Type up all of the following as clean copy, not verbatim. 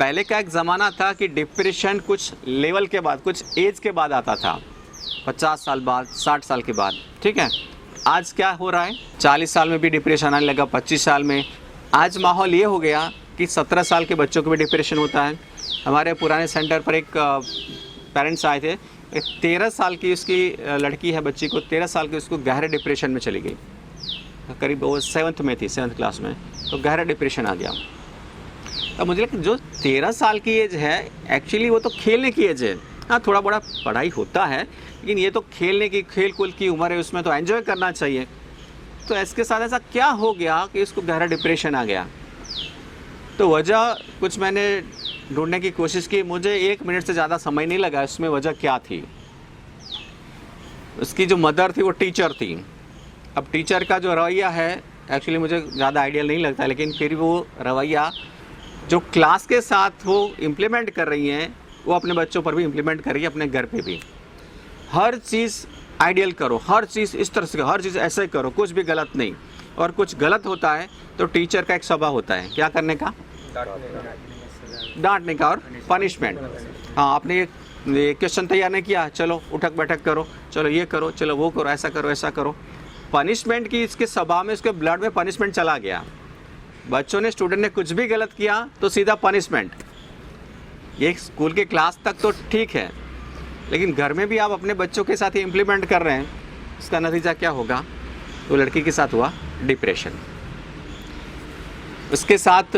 पहले का एक ज़माना था कि डिप्रेशन कुछ लेवल के बाद, कुछ एज के बाद आता था, 50 साल बाद, 60 साल के बाद, ठीक है। आज क्या हो रहा है, 40 साल में भी डिप्रेशन आने लगा, 25 साल में। आज माहौल ये हो गया कि 17 साल के बच्चों को भी डिप्रेशन होता है। हमारे पुराने सेंटर पर एक पेरेंट्स आए थे, एक 13 साल की उसकी लड़की है, बच्ची को 13 साल की, उसको गहरे डिप्रेशन में चली गई, करीब वो 7th में थी, 7th क्लास में, तो गहरा डिप्रेशन आ गया। अब मुझे लगता है जो 13 साल की एज है, एक्चुअली वो तो खेलने की एज है। हाँ, थोड़ा बड़ा पढ़ाई होता है, लेकिन ये तो खेलने की, खेल कूद की उम्र है, उसमें तो एंजॉय करना चाहिए। तो इसके साथ ऐसा क्या हो गया कि इसको गहरा डिप्रेशन आ गया? तो वजह कुछ मैंने ढूंढने की कोशिश की, मुझे 1 मिनट से ज़्यादा समय नहीं लगा इसमें वजह क्या थी। उसकी जो मदर थी वो टीचर थी। अब टीचर का जो रवैया है, एक्चुअली मुझे ज़्यादा आइडियल नहीं लगता, लेकिन फिर वो रवैया जो क्लास के साथ वो इम्प्लीमेंट कर रही हैं, वो अपने बच्चों पर भी इम्प्लीमेंट कर रही है, अपने घर पे भी। हर चीज़ आइडियल करो, हर चीज़ इस तरह से, हर चीज़ ऐसे करो, कुछ भी गलत नहीं। और कुछ गलत होता है तो टीचर का एक स्वभाव होता है, क्या करने का? डांटने का और पनिशमेंट। हाँ, आपने ये क्वेश्चन तैयार नहीं किया, चलो उठक बैठक करो, चलो ये करो, चलो वो करो, ऐसा करो, ऐसा करो। पनिशमेंट की इसके स्वभाव में, इसके ब्लड में पनिशमेंट चला गया। बच्चों ने, स्टूडेंट ने कुछ भी गलत किया तो सीधा पनिशमेंट। ये स्कूल के क्लास तक तो ठीक है, लेकिन घर में भी आप अपने बच्चों के साथ ही इम्प्लीमेंट कर रहे हैं, इसका नतीजा क्या होगा? तो लड़की के साथ हुआ डिप्रेशन। उसके साथ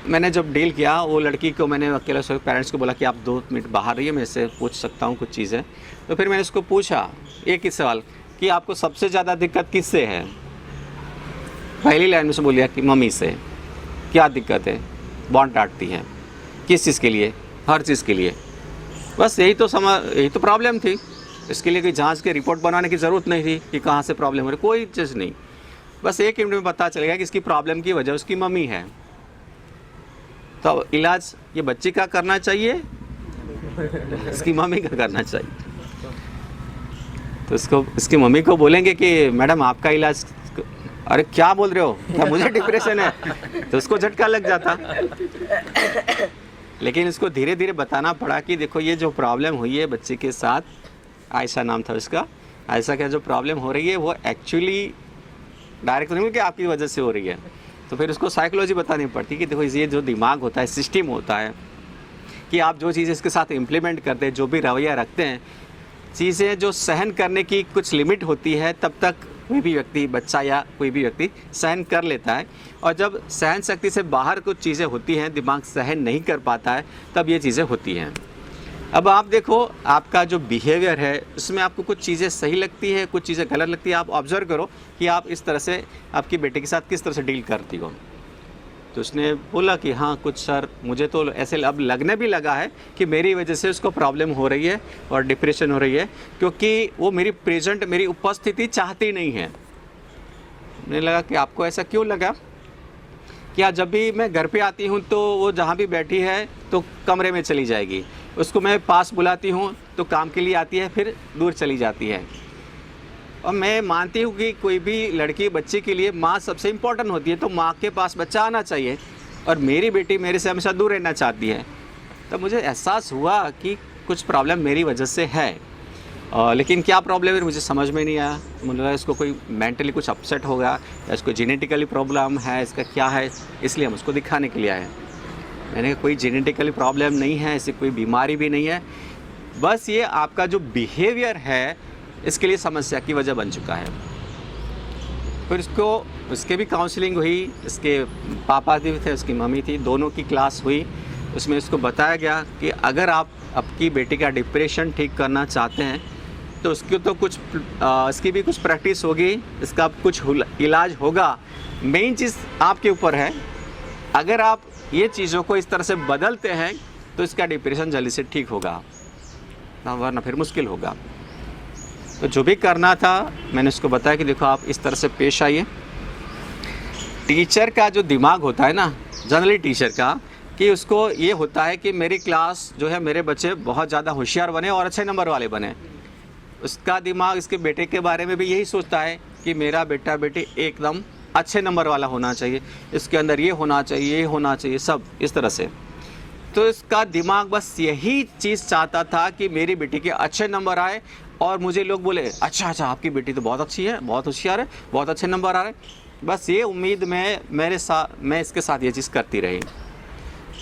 मैंने जब डील किया, वो लड़की को मैंने अकेले से पेरेंट्स को बोला कि आप 2 मिनट बाहर रहिए, मैं इससे पूछ सकता हूँ कुछ चीज़ें। तो फिर मैंने उसको पूछा एक ही सवाल कि आपको सबसे ज़्यादा दिक्कत किससे है? पहली लाइन में से बोलिए कि मम्मी से। क्या दिक्कत है? बॉन्ड डांटती है। किस चीज़ के लिए? हर चीज़ के लिए। बस यही तो प्रॉब्लम थी। इसके लिए कोई जांच के रिपोर्ट बनाने की ज़रूरत नहीं थी कि कहाँ से प्रॉब्लम हो रही, कोई चीज़ नहीं। बस 1 मिनट में पता चलेगा कि इसकी प्रॉब्लम की वजह उसकी मम्मी है। तो इलाज ये बच्ची का करना चाहिए, इसकी मम्मी का करना चाहिए। तो इसकी मम्मी को बोलेंगे कि मैडम आपका इलाज, अरे क्या बोल रहे हो, क्या मुझे डिप्रेशन है? तो उसको झटका लग जाता। लेकिन इसको धीरे धीरे बताना पड़ा कि देखो ये जो प्रॉब्लम हुई है बच्चे के साथ, आयशा नाम था उसका, आयशा का जो प्रॉब्लम हो रही है वो एक्चुअली डायरेक्ट नहीं कि आपकी वजह से हो रही है। तो फिर उसको साइकोलॉजी बतानी पड़ती कि देखो ये जो दिमाग होता है, सिस्टम होता है, कि आप जो चीज़ें इसके साथ इम्प्लीमेंट करते हैं, जो भी रवैया रखते हैं, चीज़ें जो सहन करने की कुछ लिमिट होती है, तब तक कोई भी व्यक्ति, बच्चा या कोई भी व्यक्ति सहन कर लेता है। और जब सहन शक्ति से बाहर कुछ चीज़ें होती हैं, दिमाग सहन नहीं कर पाता है, तब ये चीज़ें होती हैं। अब आप देखो, आपका जो बिहेवियर है उसमें आपको कुछ चीज़ें सही लगती है, कुछ चीज़ें गलत लगती है। आप ऑब्जर्व करो कि आप इस तरह से आपकी बेटे के साथ किस तरह से डील करती हो। तो उसने बोला कि हाँ कुछ सर, मुझे तो ऐसे अब लगने भी लगा है कि मेरी वजह से उसको प्रॉब्लम हो रही है और डिप्रेशन हो रही है, क्योंकि वो मेरी उपस्थिति चाहती नहीं है। मुझे लगा कि आपको ऐसा क्यों लगा? क्या जब भी मैं घर पे आती हूँ तो वो जहाँ भी बैठी है तो कमरे में चली जाएगी, उसको मैं पास बुलाती हूँ तो काम के लिए आती है, फिर दूर चली जाती है। और मैं मानती हूँ कि कोई भी लड़की बच्चे के लिए माँ सबसे इम्पोर्टेंट होती है, तो माँ के पास बच्चा आना चाहिए, और मेरी बेटी मेरे से हमेशा दूर रहना चाहती है। तो मुझे एहसास हुआ कि कुछ प्रॉब्लम मेरी वजह से है, लेकिन क्या प्रॉब्लम है मुझे समझ में नहीं आया। मुझे लगा इसको कोई मेंटली कुछ अपसेट होगा या इसको जेनेटिकली प्रॉब्लम है, इसका क्या है, इसलिए हम उसको दिखाने के लिए आए। मैंने कहा कोई जेनेटिकली प्रॉब्लम नहीं है, ऐसी कोई बीमारी भी नहीं है, बस ये आपका जो बिहेवियर है इसके लिए समस्या की वजह बन चुका है। फिर उसके भी काउंसलिंग हुई, इसके पापा भी थे, उसकी मम्मी थी, दोनों की क्लास हुई। उसमें इसको बताया गया कि अगर आप आपकी बेटी का डिप्रेशन ठीक करना चाहते हैं तो उसकी तो कुछ इसकी भी कुछ प्रैक्टिस होगी, इसका कुछ इलाज होगा। मेन चीज़ आपके ऊपर है। अगर आप ये चीज़ों को इस तरह से बदलते हैं तो इसका डिप्रेशन जल्दी से ठीक होगा, वरना फिर मुश्किल होगा। तो जो भी करना था मैंने उसको बताया कि देखो आप इस तरह से पेश आइए। टीचर का जो दिमाग होता है ना, जनरली टीचर का, कि उसको ये होता है कि मेरी क्लास जो है, मेरे बच्चे बहुत ज़्यादा होशियार बने और अच्छे नंबर वाले बने। उसका दिमाग इसके बेटे के बारे में भी यही सोचता है कि मेरा बेटा बेटी एकदम अच्छे नंबर वाला होना चाहिए, इसके अंदर ये होना चाहिए, ये होना चाहिए, सब इस तरह से। तो इसका दिमाग बस यही चीज़ चाहता था कि मेरी बेटी के अच्छे नंबर आए और मुझे लोग बोले अच्छा अच्छा आपकी बेटी तो बहुत अच्छी है, बहुत होशियार है, बहुत अच्छे नंबर आ रहे हैं। बस ये उम्मीद में मैं इसके साथ ये चीज़ करती रही।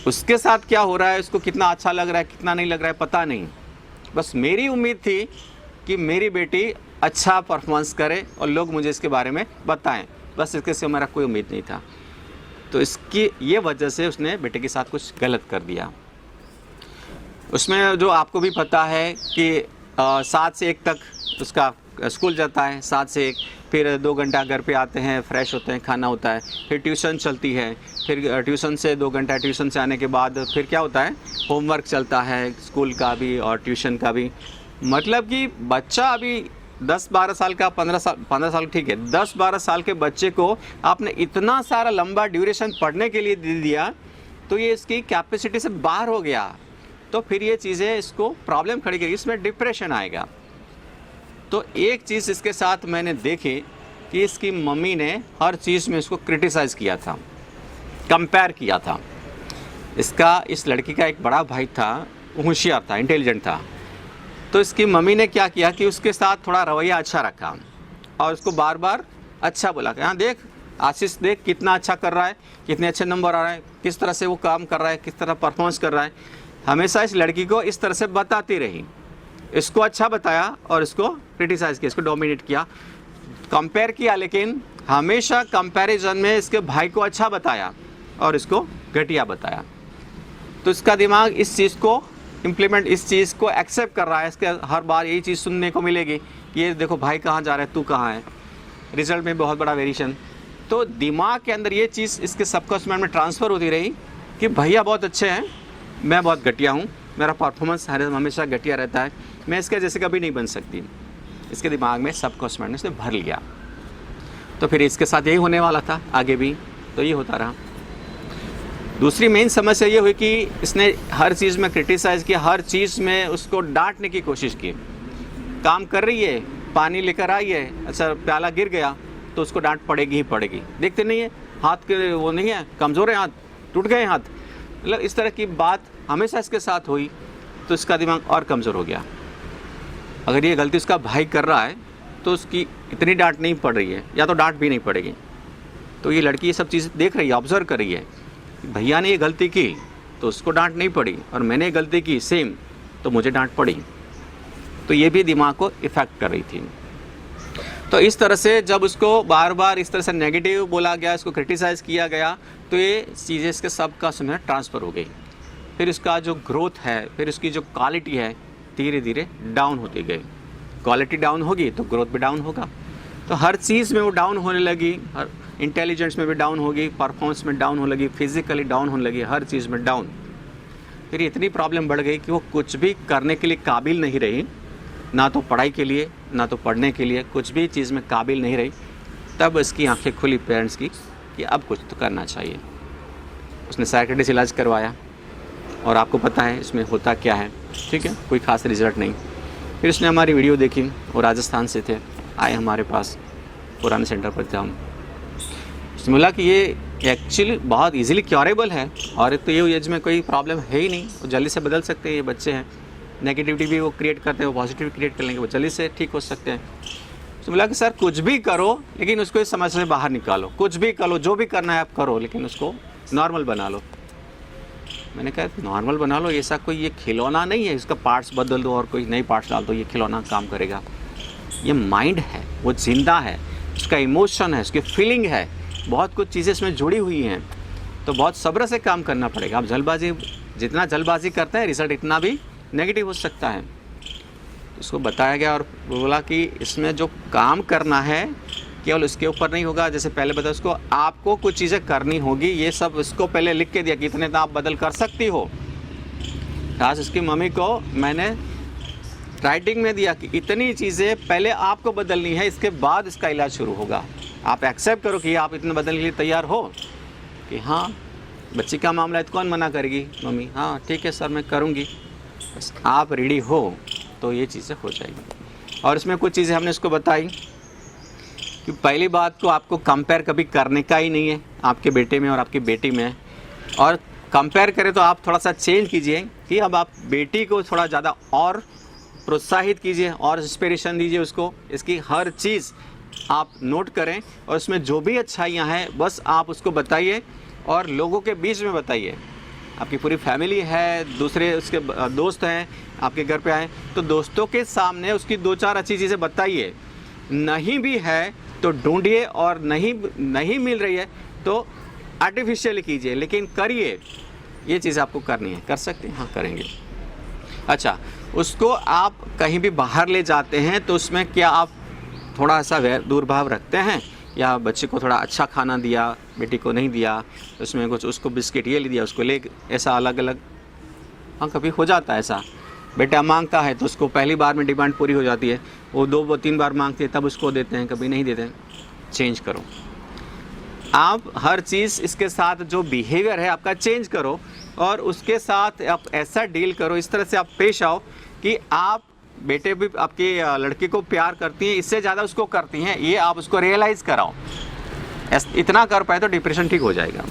उसके साथ क्या हो रहा है, उसको कितना अच्छा लग रहा है कितना नहीं लग रहा है पता नहीं, बस मेरी उम्मीद थी कि मेरी बेटी अच्छा परफॉर्मेंस करे और लोग मुझे इसके बारे में बताएं, बस इसके से मेरा कोई उम्मीद नहीं था। तो इसकी ये वजह से उसने बेटे के साथ कुछ गलत कर दिया। उसमें जो आपको भी पता है कि 7 से 1 तक उसका स्कूल जाता है, 7 से 1, फिर 2 घंटा घर पे आते हैं, फ्रेश होते हैं, खाना होता है, फिर ट्यूशन चलती है, फिर ट्यूशन से 2 घंटा, ट्यूशन से आने के बाद फिर क्या होता है, होमवर्क चलता है स्कूल का भी और ट्यूशन का भी। मतलब कि बच्चा अभी 10-12 साल का, 15 साल ठीक है, 10-12 साल के बच्चे को आपने इतना सारा लंबा ड्यूरेशन पढ़ने के लिए दे दिया तो ये इसकी कैपेसिटी से बाहर हो गया। तो फिर ये चीज़ें इसको प्रॉब्लम खड़ी करेगी, इसमें डिप्रेशन आएगा। तो एक चीज़ इसके साथ मैंने देखी कि इसकी मम्मी ने हर चीज़ में इसको क्रिटिसाइज़ किया था, कंपेयर किया था। इस लड़की का एक बड़ा भाई था, होशियार था, इंटेलिजेंट था। तो इसकी मम्मी ने क्या किया कि उसके साथ थोड़ा रवैया अच्छा रखा और उसको बार बार अच्छा बोला कि हाँ देख आशीष, देख कितना अच्छा कर रहा है, कितने अच्छे नंबर आ रहे हैं, किस तरह से वो काम कर रहा है, किस तरह परफॉर्मेंस कर रहा है। हमेशा इस लड़की को इस तरह से बताती रही, इसको अच्छा बताया और इसको क्रिटिसाइज़ किया, इसको डोमिनेट किया, कंपेयर किया, लेकिन हमेशा कंपैरिजन में इसके भाई को अच्छा बताया और इसको घटिया बताया। तो इसका दिमाग इस चीज़ को इम्प्लीमेंट, इस चीज़ को एक्सेप्ट कर रहा है। इसके हर बार यही चीज़ सुनने को मिलेगी कि ये देखो भाई कहाँ जा रहा है, तू कहाँ है, रिजल्ट में बहुत बड़ा वेरिएशन। तो दिमाग के अंदर ये चीज़ इसके सबकॉन्शियस माइंड में ट्रांसफ़र होती रही कि भैया बहुत अच्छे हैं, मैं बहुत घटिया हूँ, मेरा परफॉर्मेंस हमेशा घटिया रहता है, मैं इसके जैसे कभी नहीं बन सकती। इसके दिमाग में सबकॉन्शियस माइंड में इसने भर लिया। तो फिर इसके साथ यही होने वाला था आगे भी, तो ये होता रहा। दूसरी मेन समस्या ये हुई कि इसने हर चीज़ में क्रिटिसाइज़ किया, हर चीज़ में उसको डांटने की कोशिश की। काम कर रही है, पानी लेकर आई है, अच्छा प्याला गिर गया तो उसको डांट पड़ेगी ही पड़ेगी। देखते नहीं है हाथ के वो नहीं है, कमज़ोर है हाथ, टूट गए हाथ, मतलब इस तरह की बात हमेशा इसके साथ हुई। तो इसका दिमाग और कमज़ोर हो गया। अगर ये गलती उसका भाई कर रहा है तो उसकी इतनी डांट नहीं पड़ रही है, या तो डांट भी नहीं पड़ेगी। तो ये लड़की ये सब चीज़ें देख रही है, ऑब्जर्व कर रही है, भैया ने ये गलती की तो उसको डांट नहीं पड़ी और मैंने गलती की सेम तो मुझे डांट पड़ी। तो ये भी दिमाग को इफ़ेक्ट कर रही थी। तो इस तरह से जब उसको बार बार इस तरह से नेगेटिव बोला गया, इसको क्रिटिसाइज़ किया गया, तो ये चीज़ें इसके सब का समय ट्रांसफ़र हो गई। फिर इसका जो ग्रोथ है, फिर उसकी जो क्वालिटी है, धीरे धीरे डाउन होती गई। क्वालिटी डाउन होगी तो ग्रोथ भी डाउन होगा। तो हर चीज़ में वो डाउन होने लगी, हर इंटेलिजेंस में भी डाउन होगी, परफॉर्मेंस में डाउन होने लगी, फिजिकली डाउन होने लगी, हर चीज़ में डाउन। फिर इतनी प्रॉब्लम बढ़ गई कि वो कुछ भी करने के लिए काबिल नहीं रही, ना तो पढ़ाई के लिए ना तो पढ़ने के लिए, कुछ भी चीज़ में काबिल नहीं रही। तब इसकी आंखें खुली पेरेंट्स की कि अब कुछ तो करना चाहिए। उसने साइकियाट्रिस्ट इलाज करवाया और आपको पता है इसमें होता क्या है, ठीक है, कोई ख़ास रिजल्ट नहीं। फिर उसने हमारी वीडियो देखी, वो राजस्थान से थे, आए हमारे पास, पुराने सेंटर पर थे हम। उसने बोला कि ये एक्चुअली बहुत इजीली क्योरेबल है और तो ये एज में कोई प्रॉब्लम है ही नहीं, वो जल्दी से बदल सकते हैं, ये बच्चे हैं, नेगेटिविटी भी वो क्रिएट करते हैं, वो पॉजिटिव क्रिएट कर लेंगे, वो जल्दी से ठीक हो सकते हैं। उसने बोला कि सर कुछ भी करो लेकिन उसको इस समस्या से बाहर निकालो, कुछ भी करो, जो भी करना है आप करो, लेकिन उसको नॉर्मल बना लो। मैंने कहा नॉर्मल बना लो, ऐसा कोई ये खिलौना नहीं है, इसका पार्ट्स बदल दो और कोई नई पार्ट्स डाल दो, ये खिलौना काम करेगा। ये माइंड है, वो जिंदा है, उसका इमोशन है, उसकी फीलिंग है, बहुत कुछ चीज़ें इसमें जुड़ी हुई हैं। तो बहुत सब्र से काम करना पड़ेगा। आप जितना जल्दबाजी करते हैं रिजल्ट इतना भी नेगेटिव हो सकता है। उसको बताया गया और बोला कि इसमें जो काम करना है केवल उसके ऊपर नहीं होगा, जैसे पहले बताया उसको आपको कुछ चीज़ें करनी होगी, ये सब उसको पहले लिख के दिया कि इतने तो आप बदल कर सकती हो। खास उसकी मम्मी को मैंने राइटिंग में दिया कि इतनी चीज़ें पहले आपको बदलनी है, इसके बाद इसका इलाज शुरू होगा। आप एक्सेप्ट करो कि आप इतने बदलने के लिए तैयार हो कि हाँ बच्ची का मामला है तो कौन मना करेगी, मम्मी हाँ ठीक है सर मैं करूँगी, बस आप रेडी हो तो ये चीज़ें हो जाएगी। और इसमें कुछ चीज़ें हमने उसको बताई कि पहली बात को आपको कंपेयर कभी करने का ही नहीं है आपके बेटे में और आपकी बेटी में। और कंपेयर करें तो आप थोड़ा सा चेंज कीजिए कि अब आप बेटी को थोड़ा ज़्यादा और प्रोत्साहित कीजिए और इंस्पिरेशन दीजिए उसको। इसकी हर चीज़ आप नोट करें और उसमें जो भी अच्छाइयाँ हैं बस आप उसको बताइए और लोगों के बीच में बताइए। आपकी पूरी फैमिली है, दूसरे उसके दोस्त हैं, आपके घर पे आए तो दोस्तों के सामने उसकी 2-4 अच्छी चीज़ें बताइए। नहीं भी है तो ढूंढिए और नहीं मिल रही है तो आर्टिफिशियली कीजिए, लेकिन करिए। ये चीज़ आपको करनी है। कर सकते हैं? हाँ, करेंगे। अच्छा, उसको आप कहीं भी बाहर ले जाते हैं तो उसमें क्या आप थोड़ा सा दूरभाव रखते हैं, या बच्चे को थोड़ा अच्छा खाना दिया, बेटी को नहीं दिया, उसमें कुछ उसको बिस्किट ये ले दिया, उसको ले, ऐसा अलग अलग? हाँ, कभी हो जाता है ऐसा। बेटा मांगता है तो उसको पहली बार में डिमांड पूरी हो जाती है, वो 2-3 बार मांगती है तब उसको देते हैं, कभी नहीं देते हैं। चेंज करो आप हर चीज़, इसके साथ जो बिहेवियर है आपका चेंज करो और उसके साथ आप ऐसा डील करो, इस तरह से आप पेश आओ कि आप बेटे भी आपकी लड़की को प्यार करती हैं, इससे ज़्यादा उसको करती हैं, ये आप उसको रियलाइज़ कराओ। इतना कर पाए तो डिप्रेशन ठीक हो जाएगा।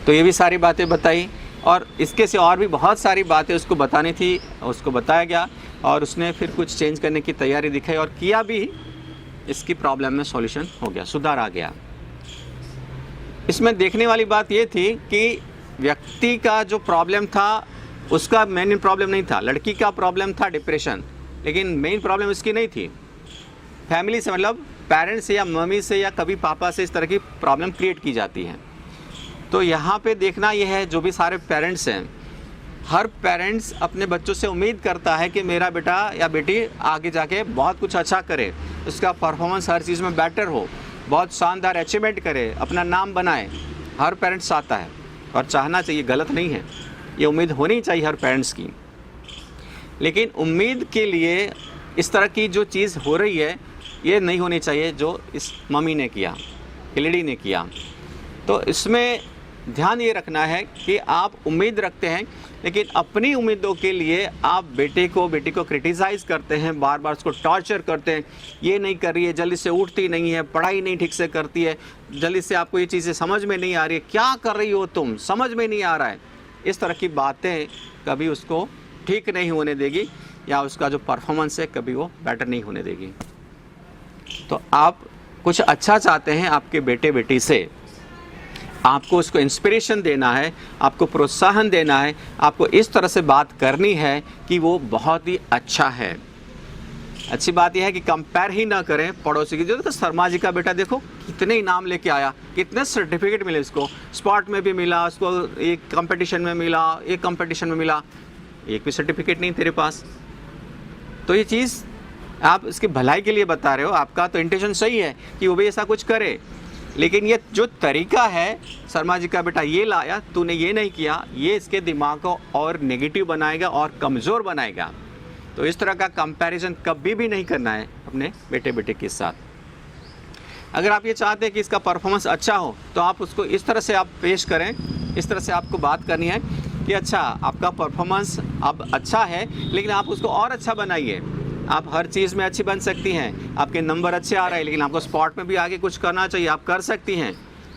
तो ये भी सारी बातें बताई और इसके से और भी बहुत सारी बातें उसको बतानी थी, उसको बताया गया और उसने फिर कुछ चेंज करने की तैयारी दिखाई और किया भी। इसकी प्रॉब्लम में सॉल्यूशन हो गया, सुधार आ गया। इसमें देखने वाली बात ये थी कि व्यक्ति का जो प्रॉब्लम था उसका मेन प्रॉब्लम नहीं था, लड़की का प्रॉब्लम था डिप्रेशन, लेकिन मेन प्रॉब्लम उसकी नहीं थी। फैमिली से, मतलब पेरेंट्स से या मम्मी से या कभी पापा से इस तरह की प्रॉब्लम क्रिएट की जाती है। तो यहाँ पे देखना यह है, जो भी सारे पेरेंट्स हैं, हर पेरेंट्स अपने बच्चों से उम्मीद करता है कि मेरा बेटा या बेटी आगे जाके बहुत कुछ अच्छा करे, उसका परफॉर्मेंस हर चीज़ में बेटर हो, बहुत शानदार अचीवमेंट करे, अपना नाम बनाए। हर पेरेंट्स चाहता है और चाहना चाहिए, गलत नहीं है, ये उम्मीद होनी चाहिए हर पेरेंट्स की। लेकिन उम्मीद के लिए इस तरह की जो चीज़ हो रही है ये नहीं होनी चाहिए जो इस मम्मी ने किया, लेडी ने किया। तो इसमें ध्यान ये रखना है कि आप उम्मीद रखते हैं, लेकिन अपनी उम्मीदों के लिए आप बेटी को क्रिटिसाइज़ करते हैं, बार बार उसको टॉर्चर करते हैं। ये नहीं कर रही है, जल्दी से उठती नहीं है, पढ़ाई नहीं ठीक से करती है, जल्दी से आपको ये चीज़ें समझ में नहीं आ रही है, क्या कर रही हो तुम, समझ में नहीं आ रहा है। इस तरह की बातें कभी उसको ठीक नहीं होने देगी या उसका जो परफॉर्मेंस है कभी वो बेटर नहीं होने देगी। तो आप कुछ अच्छा चाहते हैं आपके बेटे बेटी से, आपको उसको इंस्पिरेशन देना है, आपको प्रोत्साहन देना है, आपको इस तरह से बात करनी है कि वो बहुत ही अच्छा है। अच्छी बात यह है कि कंपेयर ही ना करें पड़ोसी की। जो तो शर्मा जी का बेटा देखो कितने इनाम लेके आया, कितने सर्टिफिकेट मिले उसको, स्पोर्ट में भी मिला उसको, एक कंपटीशन में मिला, एक कंपटीशन में मिला, एक भी सर्टिफिकेट नहीं तेरे पास। तो ये चीज़ आप इसकी भलाई के लिए बता रहे हो, आपका तो इंटेंशन सही है कि वो भी ऐसा कुछ करे, लेकिन ये जो तरीका है, शर्मा जी का बेटा ये लाया, तूने ये नहीं किया, ये इसके दिमाग को और नेगेटिव बनाएगा और कमज़ोर बनाएगा। तो इस तरह का कंपैरिजन कभी भी नहीं करना है अपने बेटे बेटे के साथ। अगर आप ये चाहते हैं कि इसका परफॉर्मेंस अच्छा हो तो आप उसको इस तरह से आप पेश करें, इस तरह से आपको बात करनी है कि अच्छा आपका परफॉर्मेंस अब अच्छा है, लेकिन आप उसको और अच्छा बनाइए। आप हर चीज़ में अच्छी बन सकती हैं, आपके नंबर अच्छे आ रहे हैं, लेकिन आपको स्पोर्ट में भी आगे कुछ करना चाहिए, आप कर सकती हैं।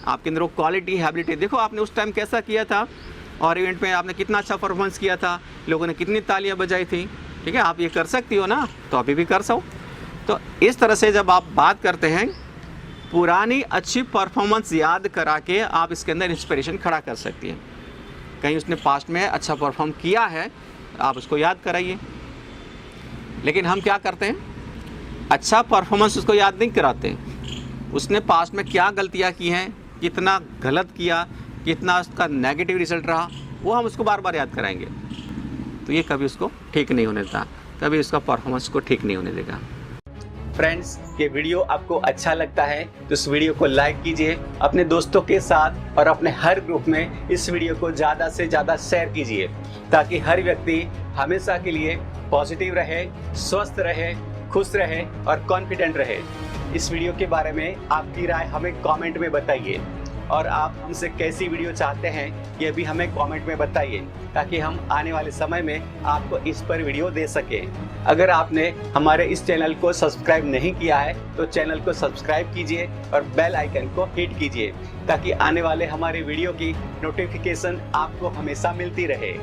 आपके अंदर वो क्वालिटी हैबिलिटी, देखो आपने उस टाइम कैसा किया था और इवेंट में आपने कितना अच्छा परफॉर्मेंस किया था, लोगों ने कितनी तालियां बजाई थी। ठीक है, आप ये कर सकती हो ना, तो अभी भी कर सको। तो इस तरह से जब आप बात करते हैं, पुरानी अच्छी परफॉर्मेंस याद करा के आप इसके अंदर इंस्पिरेशन खड़ा कर सकती हैं। कहीं उसने पास्ट में अच्छा परफॉर्म किया है, आप उसको याद कराइए। लेकिन हम क्या करते हैं, अच्छा परफॉर्मेंस उसको याद नहीं कराते, उसने पास्ट में क्या गलतियां की हैं, कितना गलत किया, कितना उसका नेगेटिव रिजल्ट रहा, वो हम उसको बार बार याद कराएंगे। तो ये कभी उसको ठीक नहीं होने देता, कभी उसका परफॉर्मेंस को ठीक नहीं होने देगा। फ्रेंड्स, ये वीडियो आपको अच्छा लगता है तो इस वीडियो को लाइक कीजिए, अपने दोस्तों के साथ और अपने हर ग्रुप में इस वीडियो को ज़्यादा से ज़्यादा शेयर कीजिए, ताकि हर व्यक्ति हमेशा के लिए पॉजिटिव रहे, स्वस्थ रहे, खुश रहे और कॉन्फिडेंट रहे। इस वीडियो के बारे में आपकी राय हमें कमेंट में बताइए और आप हमसे कैसी वीडियो चाहते हैं ये भी हमें कमेंट में बताइए, ताकि हम आने वाले समय में आपको इस पर वीडियो दे सकें। अगर आपने हमारे इस चैनल को सब्सक्राइब नहीं किया है तो चैनल को सब्सक्राइब कीजिए और बेल आइकन को हिट कीजिए, ताकि आने वाले हमारे वीडियो की नोटिफिकेशन आपको हमेशा मिलती रहे।